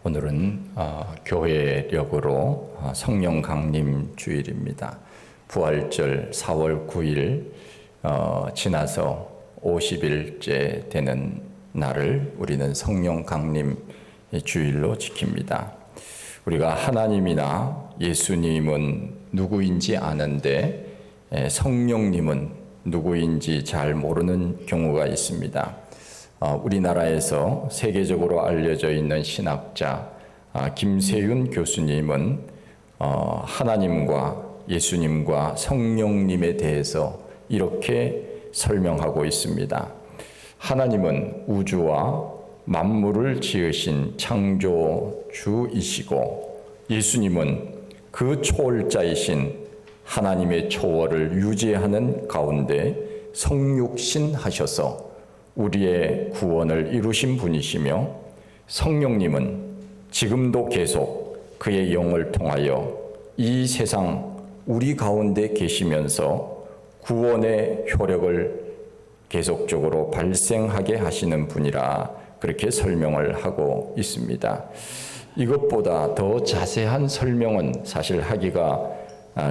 오늘은 교회력으로 성령 강림 주일입니다. 부활절 4월 9일 지나서 50일째 되는 날을 우리는 성령 강림 주일로 지킵니다. 우리가 하나님이나 예수님은 누구인지 아는데 성령님은 누구인지 잘 모르는 경우가 있습니다. 우리나라에서 세계적으로 알려져 있는 신학자 김세윤 교수님은 하나님과 예수님과 성령님에 대해서 이렇게 설명하고 있습니다. 하나님은 우주와 만물을 지으신 창조주이시고 예수님은 그 초월자이신 하나님의 초월을 유지하는 가운데 성육신하셔서 우리의 구원을 이루신 분이시며 성령님은 지금도 계속 그의 영을 통하여 이 세상 우리 가운데 계시면서 구원의 효력을 계속적으로 발생하게 하시는 분이라 그렇게 설명을 하고 있습니다. 이것보다 더 자세한 설명은 사실 하기가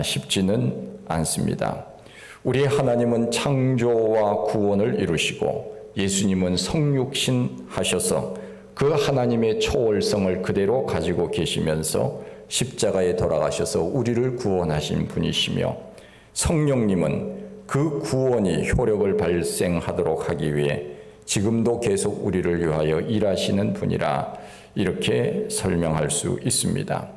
쉽지는 않습니다. 우리 하나님은 창조와 구원을 이루시고 예수님은 성육신 하셔서 그 하나님의 초월성을 그대로 가지고 계시면서 십자가에 돌아가셔서 우리를 구원하신 분이시며 성령님은 그 구원이 효력을 발생하도록 하기 위해 지금도 계속 우리를 위하여 일하시는 분이라 이렇게 설명할 수 있습니다.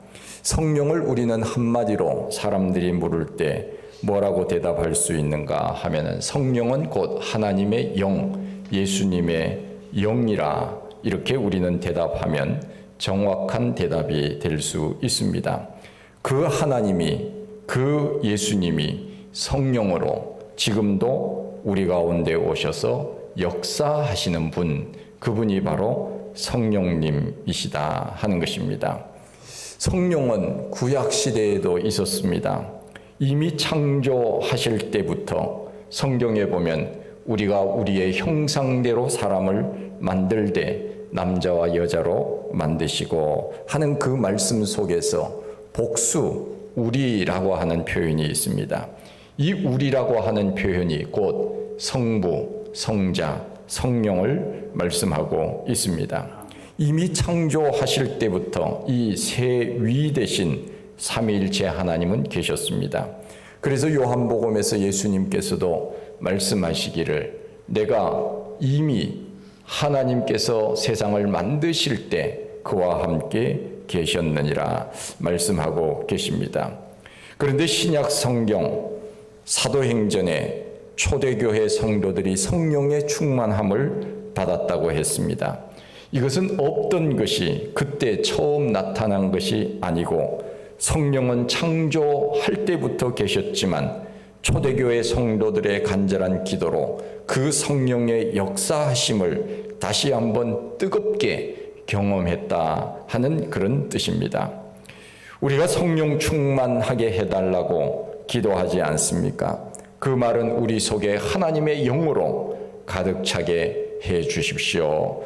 성령을 우리는 한마디로 사람들이 물을 때 뭐라고 대답할 수 있는가 하면은 성령은 곧 하나님의 영, 예수님의 영이라 이렇게 우리는 대답하면 정확한 대답이 될 수 있습니다. 그 하나님이 그 예수님이 성령으로 지금도 우리 가운데 오셔서 역사하시는 분, 그분이 바로 성령님이시다 하는 것입니다. 성령은 구약 시대에도 있었습니다. 이미 창조하실 때부터 성경에 보면 우리가 우리의 형상대로 사람을 만들되 남자와 여자로 만드시고 하는 그 말씀 속에서 복수, 우리라고 하는 표현이 있습니다. 이 우리라고 하는 표현이 곧 성부, 성자, 성령을 말씀하고 있습니다. 이미 창조하실 때부터 이 세 위 대신 삼위일체 하나님은 계셨습니다. 그래서 요한복음에서 예수님께서도 말씀하시기를 내가 이미 하나님께서 세상을 만드실 때 그와 함께 계셨느니라 말씀하고 계십니다. 그런데 신약 성경 사도행전에 초대교회 성도들이 성령의 충만함을 받았다고 했습니다. 이것은 없던 것이 그때 처음 나타난 것이 아니고 성령은 창조할 때부터 계셨지만 초대교회 성도들의 간절한 기도로 그 성령의 역사하심을 다시 한번 뜨겁게 경험했다 하는 그런 뜻입니다. 우리가 성령 충만하게 해달라고 기도하지 않습니까? 그 말은 우리 속에 하나님의 영으로 가득 차게 해 주십시오.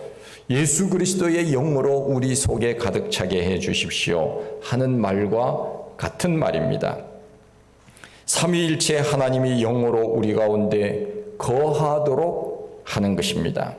예수 그리스도의 영으로 우리 속에 가득 차게 해 주십시오 하는 말과 같은 말입니다. 삼위일체 하나님이 영으로 우리 가운데 거하도록 하는 것입니다.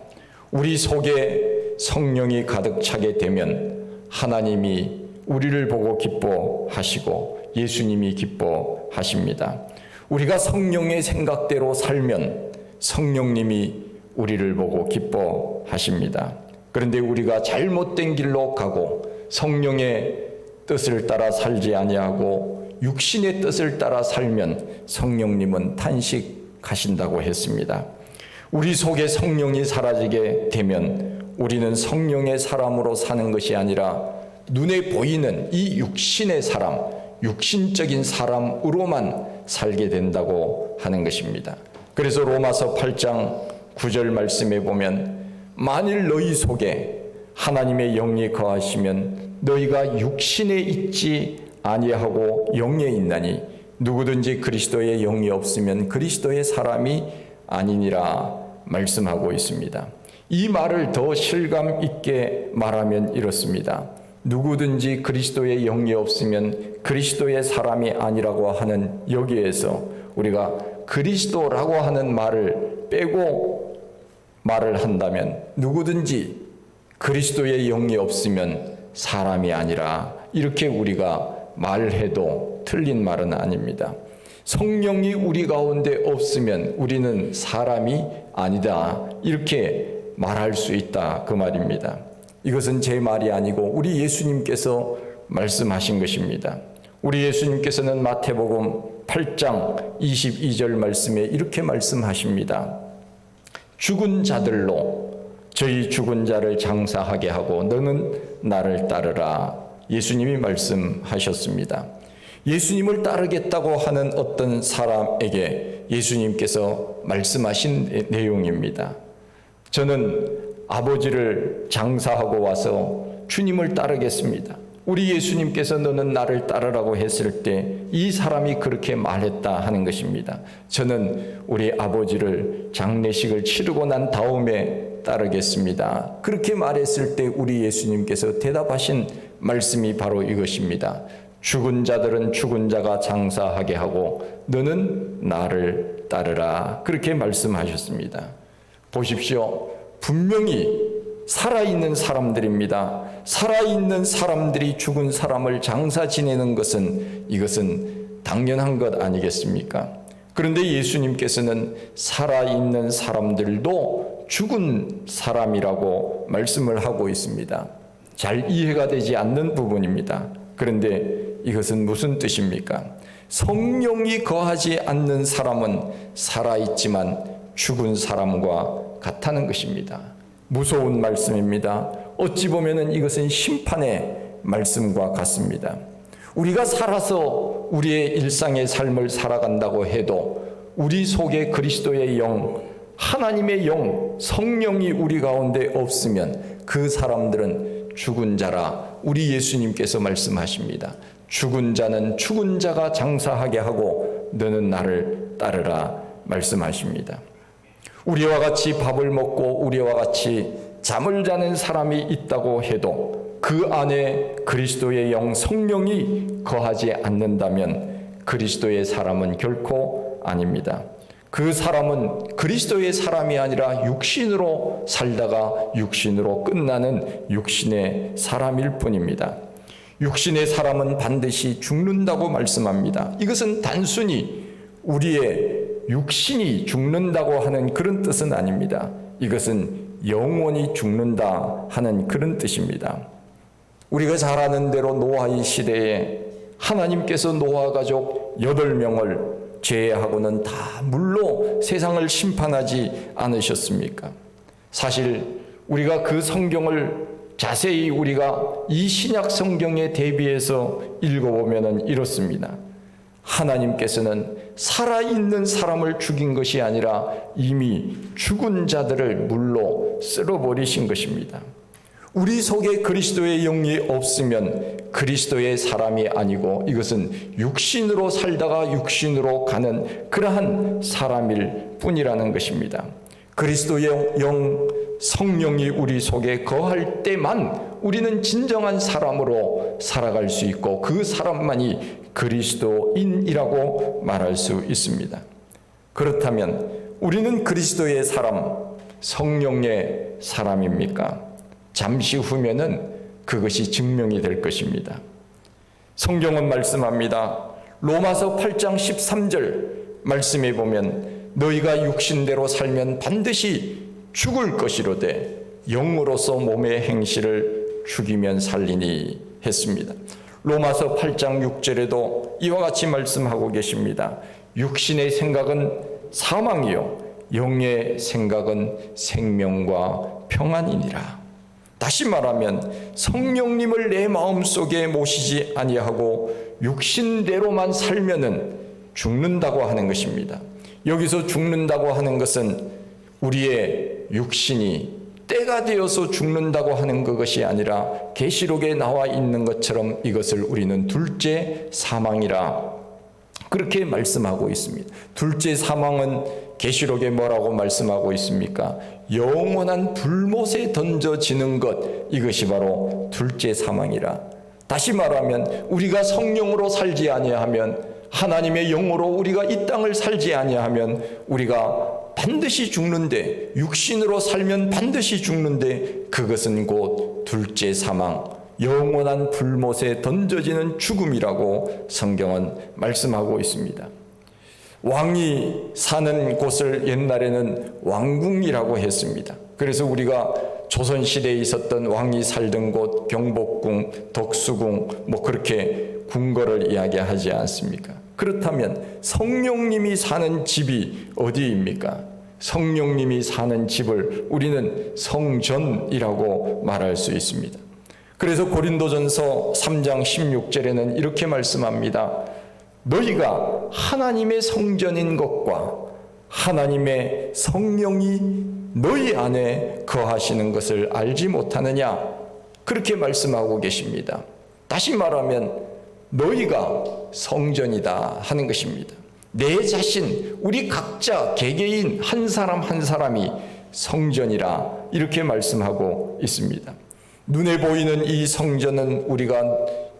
우리 속에 성령이 가득 차게 되면 하나님이 우리를 보고 기뻐하시고 예수님이 기뻐하십니다. 우리가 성령의 생각대로 살면 성령님이 우리를 보고 기뻐하십니다. 그런데 우리가 잘못된 길로 가고 성령의 뜻을 따라 살지 아니하고 육신의 뜻을 따라 살면 성령님은 탄식하신다고 했습니다. 우리 속에 성령이 사라지게 되면 우리는 성령의 사람으로 사는 것이 아니라 눈에 보이는 이 육신의 사람, 육신적인 사람으로만 살게 된다고 하는 것입니다. 그래서 로마서 8장 9절 말씀에 보면 만일 너희 속에 하나님의 영이 거하시면 너희가 육신에 있지 아니하고 영에 있나니 누구든지 그리스도의 영이 없으면 그리스도의 사람이 아니니라 말씀하고 있습니다. 이 말을 더 실감 있게 말하면 이렇습니다. 누구든지 그리스도의 영이 없으면 그리스도의 사람이 아니라고 하는 여기에서 우리가 그리스도라고 하는 말을 빼고 말을 한다면 누구든지 그리스도의 영이 없으면 사람이 아니라 이렇게 우리가 말해도 틀린 말은 아닙니다. 성령이 우리 가운데 없으면 우리는 사람이 아니다 이렇게 말할 수 있다 그 말입니다. 이것은 제 말이 아니고 우리 예수님께서 말씀하신 것입니다. 우리 예수님께서는 마태복음 8장 22절 말씀에 이렇게 말씀하십니다. 죽은 자들로 저희 죽은 자를 장사하게 하고 너는 나를 따르라. 예수님이 말씀하셨습니다. 예수님을 따르겠다고 하는 어떤 사람에게 예수님께서 말씀하신 내용입니다. 저는 아버지를 장사하고 와서 주님을 따르겠습니다. 우리 예수님께서 너는 나를 따르라고 했을 때 이 사람이 그렇게 말했다 하는 것입니다. 저는 우리 아버지를 장례식을 치르고 난 다음에 따르겠습니다. 그렇게 말했을 때 우리 예수님께서 대답하신 말씀이 바로 이것입니다. 죽은 자들은 죽은 자가 장사하게 하고 너는 나를 따르라. 그렇게 말씀하셨습니다. 보십시오. 분명히 살아있는 사람들입니다. 살아있는 사람들이 죽은 사람을 장사 지내는 것은 이것은 당연한 것 아니겠습니까? 그런데 예수님께서는 살아있는 사람들도 죽은 사람이라고 말씀을 하고 있습니다. 잘 이해가 되지 않는 부분입니다. 그런데 이것은 무슨 뜻입니까? 성령이 거하지 않는 사람은 살아있지만 죽은 사람과 같다는 것입니다. 무서운 말씀입니다. 어찌 보면 이것은 심판의 말씀과 같습니다. 우리가 살아서 우리의 일상의 삶을 살아간다고 해도 우리 속에 그리스도의 영, 하나님의 영, 성령이 우리 가운데 없으면 그 사람들은 죽은 자라 우리 예수님께서 말씀하십니다. 죽은 자는 죽은 자가 장사하게 하고 너는 나를 따르라 말씀하십니다. 우리와 같이 밥을 먹고 우리와 같이 잠을 자는 사람이 있다고 해도 그 안에 그리스도의 영 성령이 거하지 않는다면 그리스도의 사람은 결코 아닙니다. 그 사람은 그리스도의 사람이 아니라 육신으로 살다가 육신으로 끝나는 육신의 사람일 뿐입니다. 육신의 사람은 반드시 죽는다고 말씀합니다. 이것은 단순히 우리의 육신이 죽는다고 하는 그런 뜻은 아닙니다. 이것은 영원히 죽는다 하는 그런 뜻입니다. 우리가 잘 아는 대로 노아의 시대에 하나님께서 노아 가족 8명을 제외하고는 다 물로 세상을 심판하지 않으셨습니까? 사실 우리가 그 성경을 자세히 우리가 이 신약 성경에 대비해서 읽어보면 이렇습니다. 하나님께서는 살아있는 사람을 죽인 것이 아니라 이미 죽은 자들을 물로 쓸어버리신 것입니다. 우리 속에 그리스도의 영이 없으면 그리스도의 사람이 아니고 이것은 육신으로 살다가 육신으로 가는 그러한 사람일 뿐이라는 것입니다. 그리스도의 영, 성령이 우리 속에 거할 때만 우리는 진정한 사람으로 살아갈 수 있고 그 사람만이 그리스도인이라고 말할 수 있습니다. 그렇다면 우리는 그리스도의 사람, 성령의 사람입니까? 잠시 후면은 그것이 증명이 될 것입니다. 성경은 말씀합니다. 로마서 8장 13절 말씀에 보면 너희가 육신대로 살면 반드시 죽을 것이로되 영으로서 몸의 행실을 죽이면 살리니 했습니다. 로마서 8장 6절에도 이와 같이 말씀하고 계십니다. 육신의 생각은 사망이요 영의 생각은 생명과 평안이니라. 다시 말하면 성령님을 내 마음속에 모시지 아니하고 육신대로만 살면은 죽는다고 하는 것입니다. 여기서 죽는다고 하는 것은 우리의 육신이 때가 되어서 죽는다고 하는 그것이 아니라 계시록에 나와 있는 것처럼 이것을 우리는 둘째 사망이라 그렇게 말씀하고 있습니다. 둘째 사망은 계시록에 뭐라고 말씀하고 있습니까? 영원한 불못에 던져지는 것, 이것이 바로 둘째 사망이라. 다시 말하면 우리가 성령으로 살지 아니하면, 하나님의 영으로 우리가 이 땅을 살지 아니하면 우리가 반드시 죽는데, 육신으로 살면 반드시 죽는데, 그것은 곧 둘째 사망, 영원한 불못에 던져지는 죽음이라고 성경은 말씀하고 있습니다. 왕이 사는 곳을 옛날에는 왕궁이라고 했습니다. 그래서 우리가 조선시대에 있었던 왕이 살던 곳, 경복궁, 덕수궁, 그렇게 궁궐을 이야기하지 않습니까? 그렇다면 성령님이 사는 집이 어디입니까? 성령님이 사는 집을 우리는 성전이라고 말할 수 있습니다. 그래서 고린도전서 3장 16절에는 이렇게 말씀합니다. 너희가 하나님의 성전인 것과 하나님의 성령이 너희 안에 거하시는 것을 알지 못하느냐? 그렇게 말씀하고 계십니다. 다시 말하면 너희가 성전이다 하는 것입니다. 내 자신, 우리 각자 개개인 한 사람 한 사람이 성전이라 이렇게 말씀하고 있습니다. 눈에 보이는 이 성전은 우리가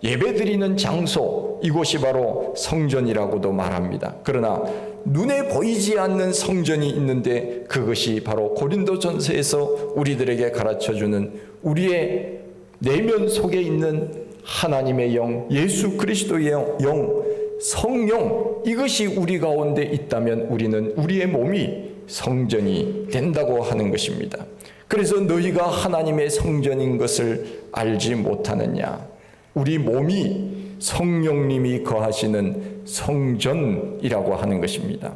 예배드리는 장소, 이곳이 바로 성전이라고도 말합니다. 그러나 눈에 보이지 않는 성전이 있는데 그것이 바로 고린도전서에서 우리들에게 가르쳐주는 우리의 내면 속에 있는 하나님의 영, 예수 그리스도의 영, 성령, 이것이 우리 가운데 있다면 우리는 우리의 몸이 성전이 된다고 하는 것입니다. 그래서 너희가 하나님의 성전인 것을 알지 못하느냐? 우리 몸이 성령님이 거하시는 성전이라고 하는 것입니다.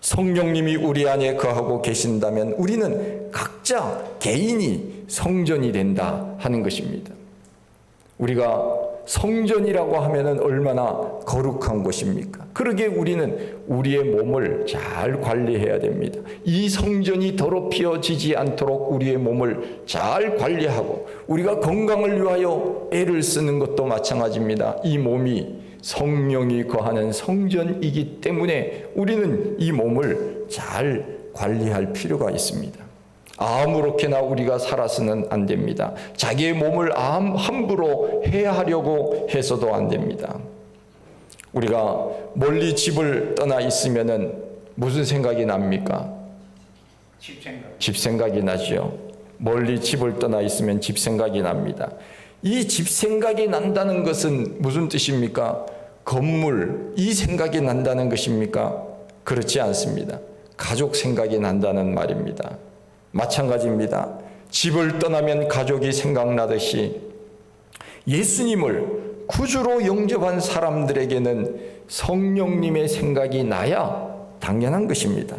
성령님이 우리 안에 거하고 계신다면 우리는 각자 개인이 성전이 된다 하는 것입니다. 우리가 성전이라고 하면은 얼마나 거룩한 곳입니까? 그러기에 우리는 우리의 몸을 잘 관리해야 됩니다. 이 성전이 더럽혀지지 않도록 우리의 몸을 잘 관리하고 우리가 건강을 위하여 애를 쓰는 것도 마찬가지입니다. 이 몸이 성령이 거하는 성전이기 때문에 우리는 이 몸을 잘 관리할 필요가 있습니다. 아무렇게나 우리가 살아서는 안 됩니다. 자기의 몸을 함부로 해하려고 해서도 안 됩니다. 우리가 멀리 집을 떠나 있으면은 무슨 생각이 납니까? 집 생각이 나죠. 멀리 집을 떠나 있으면 집 생각이 납니다. 이 집 생각이 난다는 것은 무슨 뜻입니까? 건물, 이 생각이 난다는 것입니까? 그렇지 않습니다. 가족 생각이 난다는 말입니다. 마찬가지입니다. 집을 떠나면 가족이 생각나듯이 예수님을 구주로 영접한 사람들에게는 성령님의 생각이 나야 당연한 것입니다.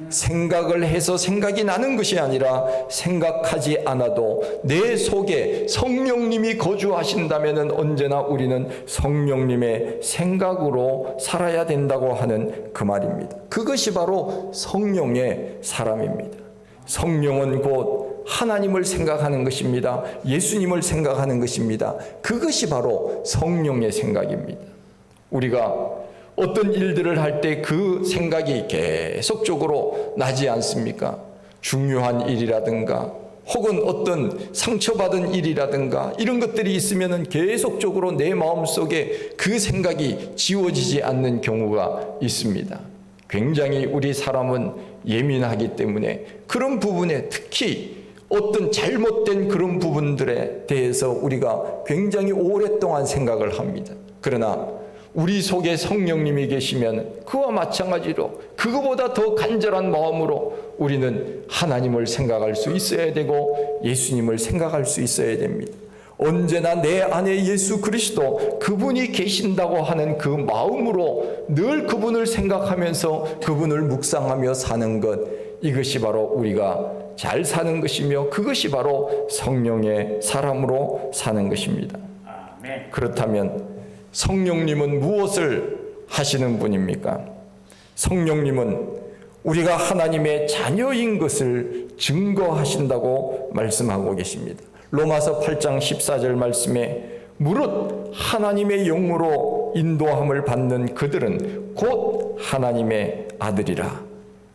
생각을 해서 생각이 나는 것이 아니라 생각하지 않아도 내 속에 성령님이 거주하신다면 언제나 우리는 성령님의 생각으로 살아야 된다고 하는 그 말입니다. 그것이 바로 성령의 사람입니다. 성령은 곧 하나님을 생각하는 것입니다. 예수님을 생각하는 것입니다. 그것이 바로 성령의 생각입니다. 우리가 어떤 일들을 할 때 그 생각이 계속적으로 나지 않습니까? 중요한 일이라든가 혹은 어떤 상처받은 일이라든가 이런 것들이 있으면 계속적으로 내 마음속에 그 생각이 지워지지 않는 경우가 있습니다. 굉장히 우리 사람은 예민하기 때문에 그런 부분에 특히 어떤 잘못된 그런 부분들에 대해서 우리가 굉장히 오랫동안 생각을 합니다. 그러나 우리 속에 성령님이 계시면 그와 마찬가지로 그거보다 더 간절한 마음으로 우리는 하나님을 생각할 수 있어야 되고 예수님을 생각할 수 있어야 됩니다. 언제나 내 안에 예수 그리스도 그분이 계신다고 하는 그 마음으로 늘 그분을 생각하면서 그분을 묵상하며 사는 것, 이것이 바로 우리가 잘 사는 것이며 그것이 바로 성령의 사람으로 사는 것입니다. 아멘. 그렇다면 성령님은 무엇을 하시는 분입니까? 성령님은 우리가 하나님의 자녀인 것을 증거하신다고 말씀하고 계십니다. 로마서 8장 14절 말씀에 무릇 하나님의 영으로 인도함을 받는 그들은 곧 하나님의 아들이라.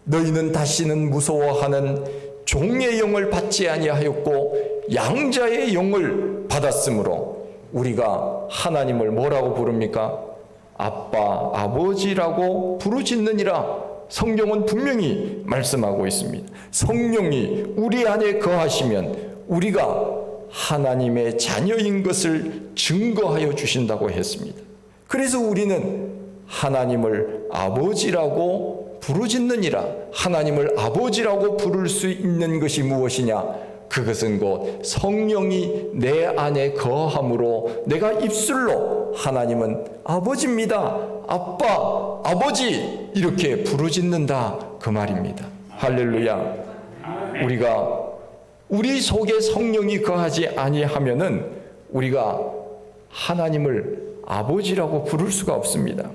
너희는 다시는 무서워하는 종의 영을 받지 아니하였고 양자의 영을 받았으므로 우리가 하나님을 뭐라고 부릅니까? 아빠, 아버지라고 부르짖느니라. 성경은 분명히 말씀하고 있습니다. 성령이 우리 안에 거하시면 우리가 하나님의 자녀인 것을 증거하여 주신다고 했습니다. 그래서 우리는 하나님을 아버지라고 부르짖느니라. 하나님을 아버지라고 부를 수 있는 것이 무엇이냐? 그것은 곧 성령이 내 안에 거함으로 내가 입술로 하나님은 아버지입니다, 아빠, 아버지 이렇게 부르짖는다 그 말입니다. 할렐루야. 우리 속에 성령이 거하지 아니하면은 우리가 하나님을 아버지라고 부를 수가 없습니다.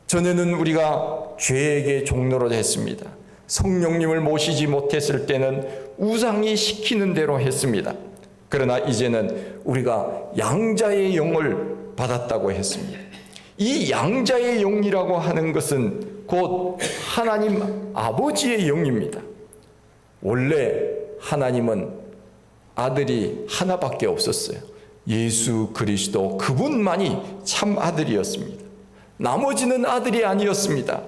전에는 우리가 죄에게 종로로 했습니다. 성령님을 모시지 못했을 때는 우상이 시키는 대로 했습니다. 그러나 이제는 우리가 양자의 영을 받았다고 했습니다. 이 양자의 영이라고 하는 것은 곧 하나님 아버지의 영입니다. 원래 하나님은 아들이 하나밖에 없었어요. 예수 그리스도 그분만이 참 아들이었습니다. 나머지는 아들이 아니었습니다.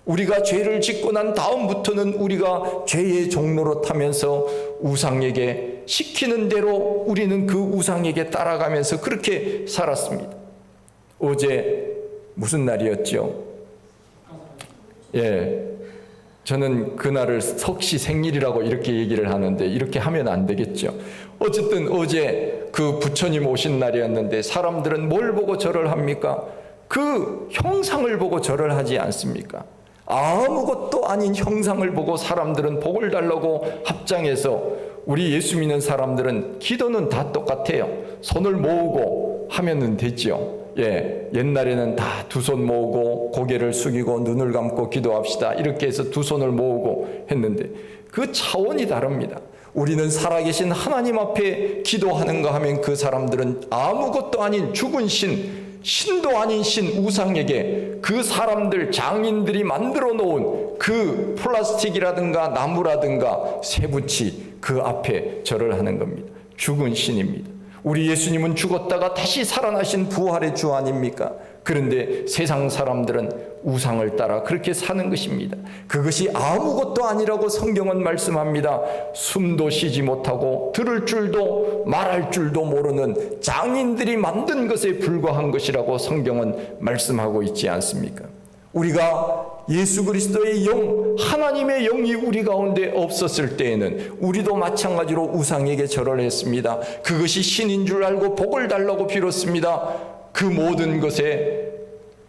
우리가 죄를 짓고 난 다음부터는 우리가 죄의 종로로 타면서 우상에게 시키는 대로 우리는 그 우상에게 따라가면서 그렇게 살았습니다. 어제 무슨 날이었죠? 저는 그날을 석시 생일이라고 이렇게 얘기를 하는데 이렇게 하면 안 되겠죠. 어쨌든 어제 그 부처님 오신 날이었는데 사람들은 뭘 보고 절을 합니까? 그 형상을 보고 절을 하지 않습니까? 아무것도 아닌 형상을 보고 사람들은 복을 달라고 합장해서 우리 예수 믿는 사람들은 기도는 다 똑같아요. 손을 모으고 하면은 됐죠. 옛날에는 다 두 손 모으고 고개를 숙이고 눈을 감고 기도합시다 이렇게 해서 두 손을 모으고 했는데 그 차원이 다릅니다. 우리는 살아계신 하나님 앞에 기도하는가 하면 그 사람들은 아무것도 아닌 죽은 신도 아닌 신 우상에게 그 사람들 장인들이 만들어 놓은 그 플라스틱이라든가 나무라든가 쇠붙이 그 앞에 절을 하는 겁니다. 죽은 신입니다. 우리 예수님은 죽었다가 다시 살아나신 부활의 주 아닙니까? 그런데 세상 사람들은 우상을 따라 그렇게 사는 것입니다. 그것이 아무것도 아니라고 성경은 말씀합니다. 숨도 쉬지 못하고 들을 줄도 말할 줄도 모르는 장인들이 만든 것에 불과한 것이라고 성경은 말씀하고 있지 않습니까? 우리가 예수 그리스도의 영, 하나님의 영이 우리 가운데 없었을 때에는 우리도 마찬가지로 우상에게 절을 했습니다. 그것이 신인 줄 알고 복을 달라고 빌었습니다. 그 모든 것에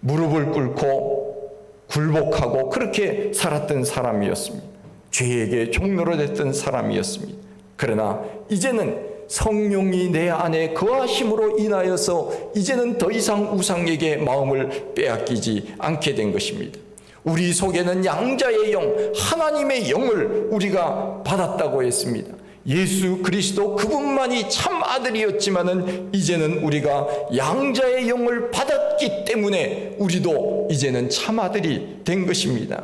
무릎을 꿇고 굴복하고 그렇게 살았던 사람이었습니다. 죄에게 종로로 됐던 사람이었습니다. 그러나 이제는 성령이 내 안에 거하심으로 인하여서 이제는 더 이상 우상에게 마음을 빼앗기지 않게 된 것입니다. 우리 속에는 양자의 영, 하나님의 영을 우리가 받았다고 했습니다. 예수 그리스도 그분만이 참 아들이었지만은 이제는 우리가 양자의 영을 받았기 때문에 우리도 이제는 참 아들이 된 것입니다.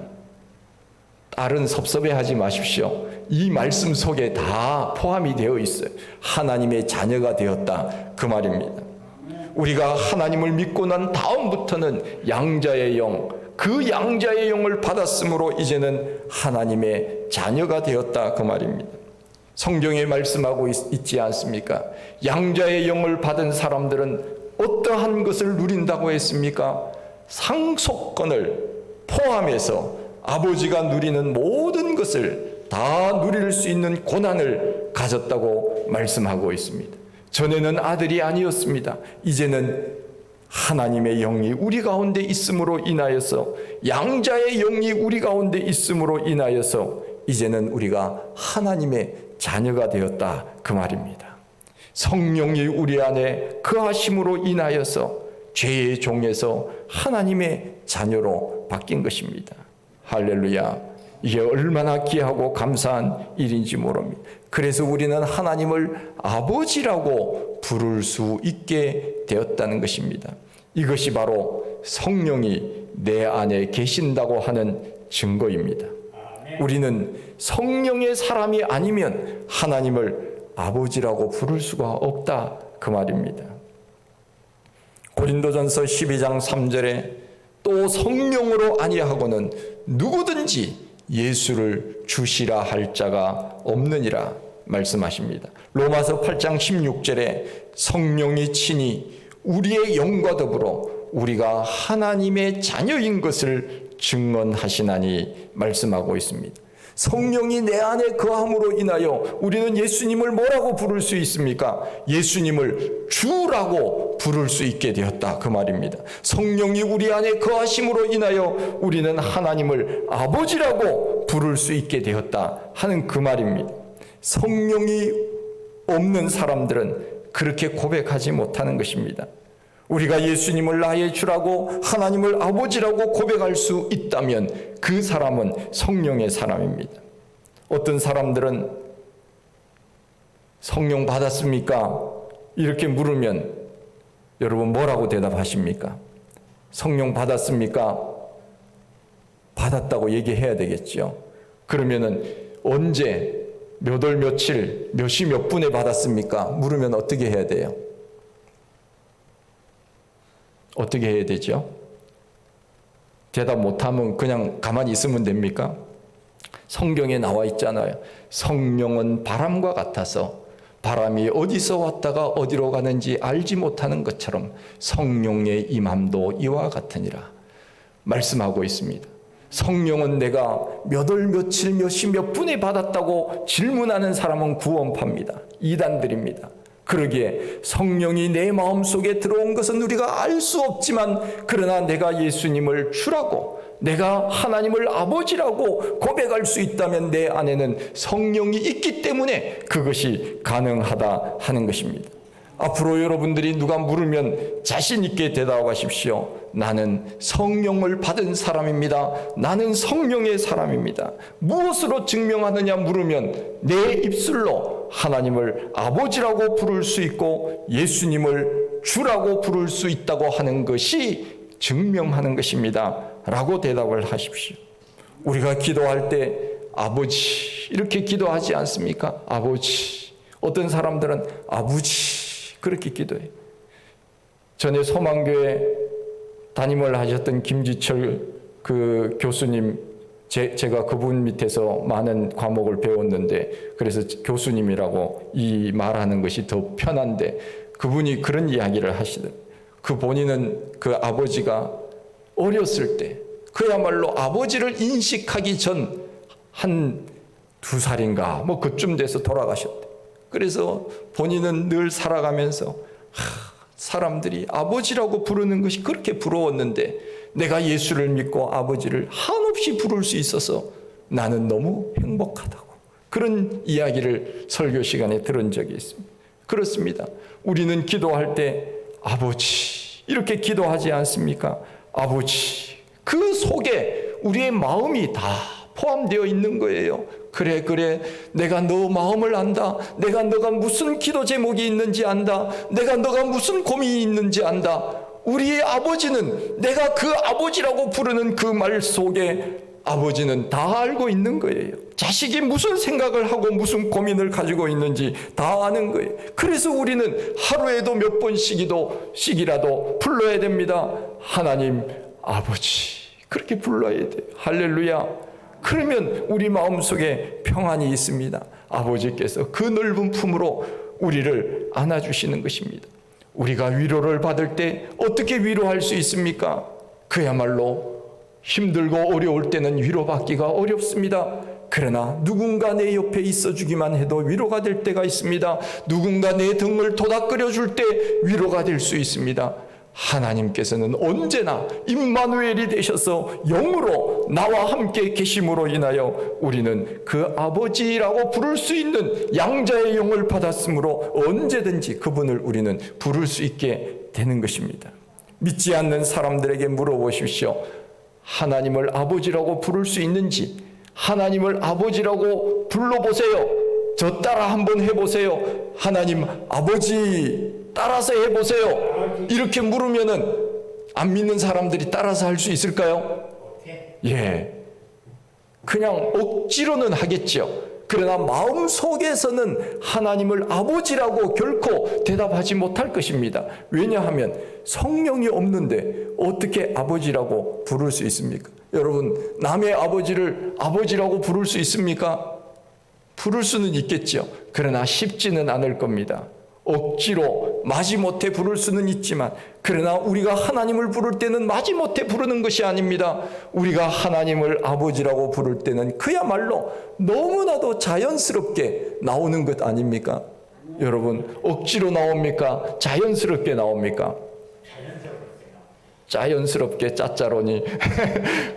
딸은 섭섭해하지 마십시오. 이 말씀 속에 다 포함이 되어 있어요. 하나님의 자녀가 되었다 그 말입니다. 우리가 하나님을 믿고 난 다음부터는 양자의 영, 그 양자의 영을 받았으므로 이제는 하나님의 자녀가 되었다 그 말입니다. 성경에 말씀하고 있지 않습니까? 양자의 영을 받은 사람들은 어떠한 것을 누린다고 했습니까? 상속권을 포함해서 아버지가 누리는 모든 것을 다 누릴 수 있는 고난을 가졌다고 말씀하고 있습니다. 전에는 아들이 아니었습니다. 이제는 하나님의 영이 우리 가운데 있음으로 인하여서 양자의 영이 우리 가운데 있음으로 인하여서 이제는 우리가 하나님의 자녀가 되었다 그 말입니다. 성령이 우리 안에 거하심으로 인하여서 죄의 종에서 하나님의 자녀로 바뀐 것입니다. 할렐루야. 이게 얼마나 귀하고 감사한 일인지 모릅니다. 그래서 우리는 하나님을 아버지라고 부를 수 있게 되었다는 것입니다. 이것이 바로 성령이 내 안에 계신다고 하는 증거입니다. 우리는 성령의 사람이 아니면 하나님을 아버지라고 부를 수가 없다, 그 말입니다. 고린도전서 12장 3절에 또 성령으로 아니하고는 누구든지 예수를 주시라 할 자가 없느니라 말씀하십니다. 로마서 8장 16절에 성령이 친히 우리의 영과 더불어 우리가 하나님의 자녀인 것을 증언하시나니 말씀하고 있습니다. 성령이 내 안에 거함으로 인하여 우리는 예수님을 뭐라고 부를 수 있습니까? 예수님을 주라고 부를 수 있게 되었다, 그 말입니다. 성령이 우리 안에 거하심으로 인하여 우리는 하나님을 아버지라고 부를 수 있게 되었다 하는 그 말입니다. 성령이 없는 사람들은 그렇게 고백하지 못하는 것입니다. 우리가 예수님을 나의 주라고 하나님을 아버지라고 고백할 수 있다면 그 사람은 성령의 사람입니다. 어떤 사람들은 성령 받았습니까? 이렇게 물으면 여러분 뭐라고 대답하십니까? 성령 받았습니까? 받았다고 얘기해야 되겠죠. 그러면은 언제, 몇 월 며칠, 몇 시 몇 분에 받았습니까? 물으면 어떻게 해야 돼요? 어떻게 해야 되죠? 대답 못하면 그냥 가만히 있으면 됩니까? 성경에 나와 있잖아요. 성령은 바람과 같아서 바람이 어디서 왔다가 어디로 가는지 알지 못하는 것처럼 성령의 임함도 이와 같으니라 말씀하고 있습니다. 성령은 내가 몇 월 며칠 몇 시 몇 분에 받았다고 질문하는 사람은 구원파입니다. 이단들입니다. 그러기에 성령이 내 마음속에 들어온 것은 우리가 알 수 없지만 그러나 내가 예수님을 주라고, 내가 하나님을 아버지라고 고백할 수 있다면 내 안에는 성령이 있기 때문에 그것이 가능하다 하는 것입니다. 앞으로 여러분들이 누가 물으면 자신 있게 대답하십시오. 나는 성령을 받은 사람입니다. 나는 성령의 사람입니다. 무엇으로 증명하느냐 물으면 내 입술로 하나님을 아버지라고 부를 수 있고 예수님을 주라고 부를 수 있다고 하는 것이 증명하는 것입니다 라고 대답을 하십시오. 우리가 기도할 때 아버지 이렇게 기도하지 않습니까? 아버지. 어떤 사람들은 아버지 그렇게 기도해요. 전에 소망교회 담임을 하셨던 김지철 그 교수님, 제가 그분 밑에서 많은 과목을 배웠는데 그래서 교수님이라고 이 말하는 것이 더 편한데 그분이 그런 이야기를 하시더라고요. 그 본인은 그 아버지가 어렸을 때 그야말로 아버지를 인식하기 전 한 2살인가 뭐 그쯤 돼서 돌아가셨대. 그래서 본인은 늘 살아가면서 사람들이 아버지라고 부르는 것이 그렇게 부러웠는데 내가 예수를 믿고 아버지를 한없이 부를 수 있어서 나는 너무 행복하다고 그런 이야기를 설교 시간에 들은 적이 있습니다. 그렇습니다. 우리는 기도할 때 아버지 이렇게 기도하지 않습니까? 아버지 그 속에 우리의 마음이 다 포함되어 있는 거예요. 그래 내가 너 마음을 안다. 내가 너가 무슨 기도 제목이 있는지 안다. 내가 너가 무슨 고민이 있는지 안다. 우리의 아버지는 내가 그 아버지라고 부르는 그 말 속에 아버지는 다 알고 있는 거예요. 자식이 무슨 생각을 하고 무슨 고민을 가지고 있는지 다 아는 거예요. 그래서 우리는 하루에도 몇 번씩이라도 불러야 됩니다. 하나님 아버지 그렇게 불러야 돼요. 할렐루야. 그러면 우리 마음속에 평안이 있습니다. 아버지께서 그 넓은 품으로 우리를 안아주시는 것입니다. 우리가 위로를 받을 때 어떻게 위로할 수 있습니까? 그야말로 힘들고 어려울 때는 위로받기가 어렵습니다. 그러나 누군가 내 옆에 있어주기만 해도 위로가 될 때가 있습니다. 누군가 내 등을 도닥거려 줄 때 위로가 될 수 있습니다. 하나님께서는 언제나 임마누엘이 되셔서 영으로 나와 함께 계심으로 인하여 우리는 그 아버지라고 부를 수 있는 양자의 영을 받았으므로 언제든지 그분을 우리는 부를 수 있게 되는 것입니다. 믿지 않는 사람들에게 물어보십시오. 하나님을 아버지라고 부를 수 있는지, 하나님을 아버지라고 불러보세요. 저 따라 한번 해보세요. 하나님 아버지 따라서 해보세요. 이렇게 물으면은 안 믿는 사람들이 따라서 할 수 있을까요? 예, 그냥 억지로는 하겠죠. 그러나 마음속에서는 하나님을 아버지라고 결코 대답하지 못할 것입니다. 왜냐하면 성령이 없는데 어떻게 아버지라고 부를 수 있습니까? 여러분, 남의 아버지를 아버지라고 부를 수 있습니까? 부를 수는 있겠죠. 그러나 쉽지는 않을 겁니다. 억지로 마지못해 부를 수는 있지만, 그러나 우리가 하나님을 부를 때는 마지못해 부르는 것이 아닙니다. 우리가 하나님을 아버지라고 부를 때는 그야말로 너무나도 자연스럽게 나오는 것 아닙니까? 여러분, 억지로 나옵니까? 자연스럽게 나옵니까? 자연스럽게 짜짜로니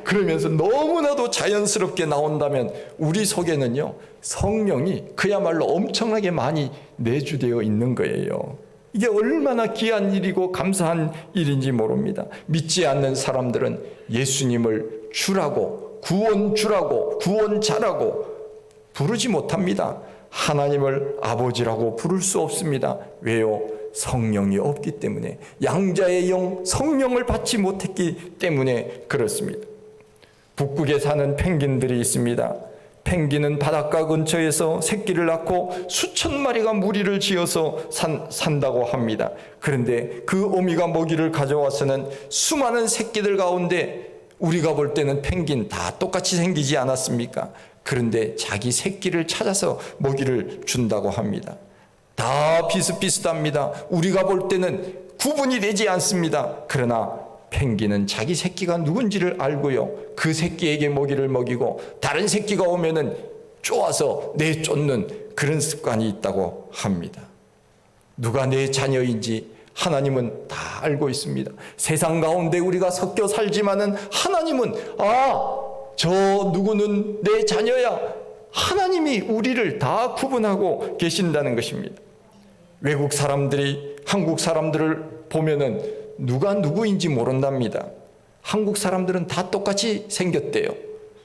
그러면서 너무나도 자연스럽게 나온다면 우리 속에는요, 성령이 그야말로 엄청나게 많이 내주되어 있는 거예요. 이게 얼마나 귀한 일이고 감사한 일인지 모릅니다. 믿지 않는 사람들은 예수님을 주라고, 구원주라고, 구원자라고 부르지 못합니다. 하나님을 아버지라고 부를 수 없습니다. 왜요? 성령이 없기 때문에, 양자의 영 성령을 받지 못했기 때문에 그렇습니다. 북극에 사는 펭귄들이 있습니다. 펭귄은 바닷가 근처에서 새끼를 낳고 수천 마리가 무리를 지어서 산다고 합니다. 그런데 그 어미가 먹이를 가져와서는 수많은 새끼들 가운데 우리가 볼 때는 펭귄 다 똑같이 생기지 않았습니까? 그런데 자기 새끼를 찾아서 먹이를 준다고 합니다. 다 비슷비슷합니다. 우리가 볼 때는 구분이 되지 않습니다. 그러나 펭귄은 자기 새끼가 누군지를 알고요, 그 새끼에게 먹이를 먹이고 다른 새끼가 오면은 쪼아서 내쫓는 그런 습관이 있다고 합니다. 누가 내 자녀인지 하나님은 다 알고 있습니다. 세상 가운데 우리가 섞여 살지만은 하나님은 저 누구는 내 자녀야, 하나님이 우리를 다 구분하고 계신다는 것입니다. 외국 사람들이 한국 사람들을 보면은 누가 누구인지 모른답니다. 한국 사람들은 다 똑같이 생겼대요.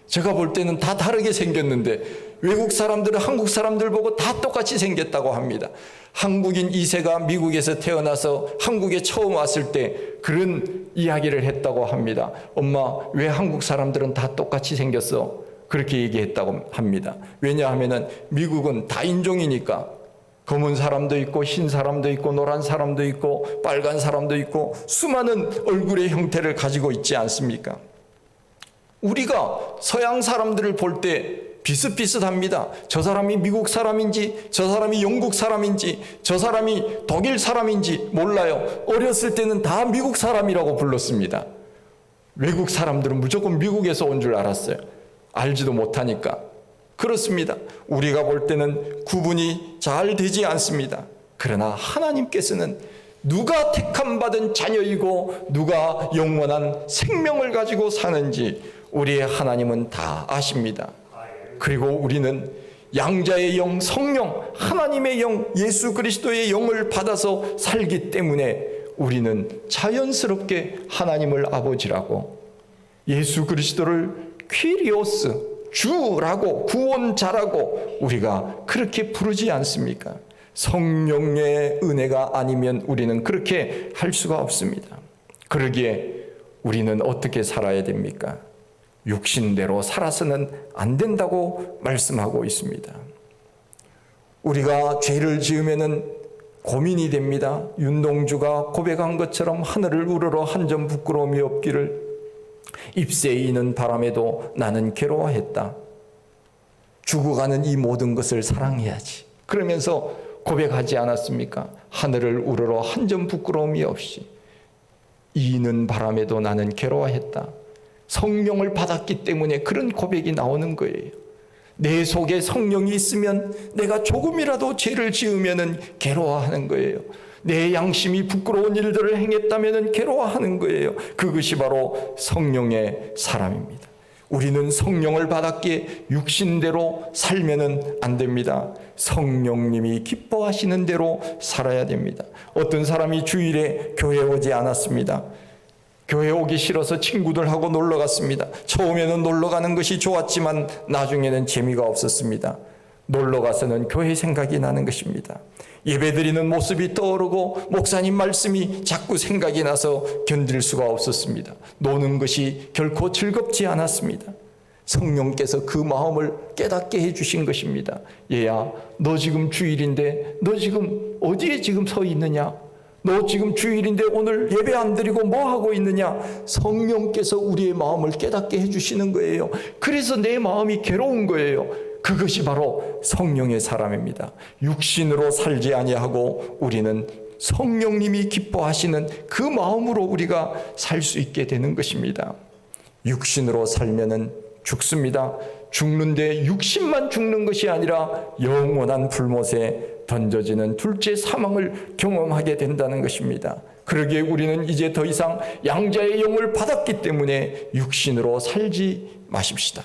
제가 볼 때는 다 다르게 생겼는데 외국 사람들은 한국 사람들 보고 다 똑같이 생겼다고 합니다. 한국인 2세가 미국에서 태어나서 한국에 처음 왔을 때 그런 이야기를 했다고 합니다. 엄마, 왜 한국 사람들은 다 똑같이 생겼어? 그렇게 얘기했다고 합니다. 왜냐하면 미국은 다인종이니까 검은 사람도 있고 흰 사람도 있고 노란 사람도 있고 빨간 사람도 있고 수많은 얼굴의 형태를 가지고 있지 않습니까? 우리가 서양 사람들을 볼 때 비슷비슷합니다. 저 사람이 미국 사람인지, 저 사람이 영국 사람인지, 저 사람이 독일 사람인지 몰라요. 어렸을 때는 다 미국 사람이라고 불렀습니다. 외국 사람들은 무조건 미국에서 온 줄 알았어요. 알지도 못하니까. 그렇습니다. 우리가 볼 때는 구분이 잘 되지 않습니다. 그러나 하나님께서는 누가 택함받은 자녀이고 누가 영원한 생명을 가지고 사는지 우리의 하나님은 다 아십니다. 그리고 우리는 양자의 영, 성령, 하나님의 영, 예수 그리스도의 영을 받아서 살기 때문에 우리는 자연스럽게 하나님을 아버지라고, 예수 그리스도를 퀴리오스, 주라고, 구원자라고 우리가 그렇게 부르지 않습니까? 성령의 은혜가 아니면 우리는 그렇게 할 수가 없습니다. 그러기에 우리는 어떻게 살아야 됩니까? 육신대로 살아서는 안 된다고 말씀하고 있습니다. 우리가 죄를 지으면은 고민이 됩니다. 윤동주가 고백한 것처럼 하늘을 우러러 한 점 부끄러움이 없기를 잎새에 이는 바람에도 나는 괴로워했다. 죽어가는 이 모든 것을 사랑해야지. 그러면서 고백하지 않았습니까? 하늘을 우러러 한 점 부끄러움이 없이 이는 바람에도 나는 괴로워했다. 성령을 받았기 때문에 그런 고백이 나오는 거예요. 내 속에 성령이 있으면 내가 조금이라도 죄를 지으면 괴로워하는 거예요. 내 양심이 부끄러운 일들을 행했다면 괴로워하는 거예요. 그것이 바로 성령의 사람입니다. 우리는 성령을 받았기에 육신대로 살면은 안 됩니다. 성령님이 기뻐하시는 대로 살아야 됩니다. 어떤 사람이 주일에 교회에 오지 않았습니다. 교회 오기 싫어서 친구들하고 놀러 갔습니다. 처음에는 놀러 가는 것이 좋았지만 나중에는 재미가 없었습니다. 놀러 가서는 교회 생각이 나는 것입니다. 예배드리는 모습이 떠오르고 목사님 말씀이 자꾸 생각이 나서 견딜 수가 없었습니다. 노는 것이 결코 즐겁지 않았습니다. 성령께서 그 마음을 깨닫게 해주신 것입니다. 얘야, 너 지금 주일인데 너 지금 어디에 지금 서 있느냐? 너 지금 주일인데 오늘 예배 안 드리고 뭐 하고 있느냐? 성령께서 우리의 마음을 깨닫게 해주시는 거예요. 그래서 내 마음이 괴로운 거예요. 그것이 바로 성령의 사람입니다. 육신으로 살지 아니하고 우리는 성령님이 기뻐하시는 그 마음으로 우리가 살 수 있게 되는 것입니다. 육신으로 살면은 죽습니다. 죽는데 육신만 죽는 것이 아니라 영원한 불못에 던져지는 둘째 사망을 경험하게 된다는 것입니다. 그러기에 우리는 이제 더 이상 양자의 영을 받았기 때문에 육신으로 살지 마십시다.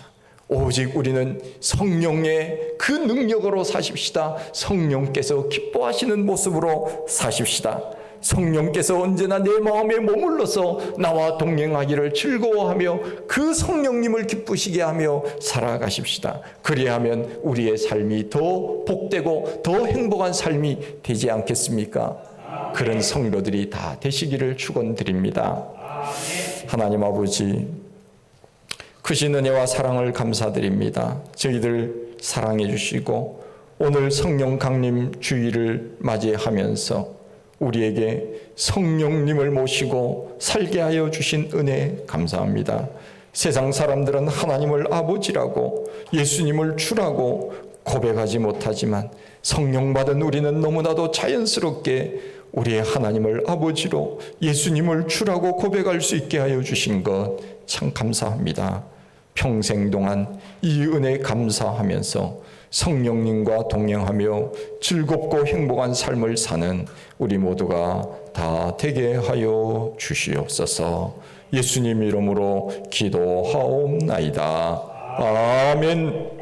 오직 우리는 성령의 그 능력으로 사십시다. 성령께서 기뻐하시는 모습으로 사십시다. 성령께서 언제나 내 마음에 머물러서 나와 동행하기를 즐거워하며 그 성령님을 기쁘시게 하며 살아가십시다. 그리하면 우리의 삶이 더 복되고 더 행복한 삶이 되지 않겠습니까? 그런 성도들이 다 되시기를 축원드립니다. 하나님 아버지, 크신 은혜와 사랑을 감사드립니다. 저희들 사랑해 주시고 오늘 성령 강림 주일을 맞이하면서 우리에게 성령님을 모시고 살게 하여 주신 은혜 감사합니다. 세상 사람들은 하나님을 아버지라고 예수님을 주라고 고백하지 못하지만 성령 받은 우리는 너무나도 자연스럽게 우리의 하나님을 아버지로 예수님을 주라고 고백할 수 있게 하여 주신 것 참 감사합니다. 평생 동안 이 은혜 감사하면서 성령님과 동행하며 즐겁고 행복한 삶을 사는 우리 모두가 다 되게 하여 주시옵소서. 예수님 이름으로 기도하옵나이다. 아멘.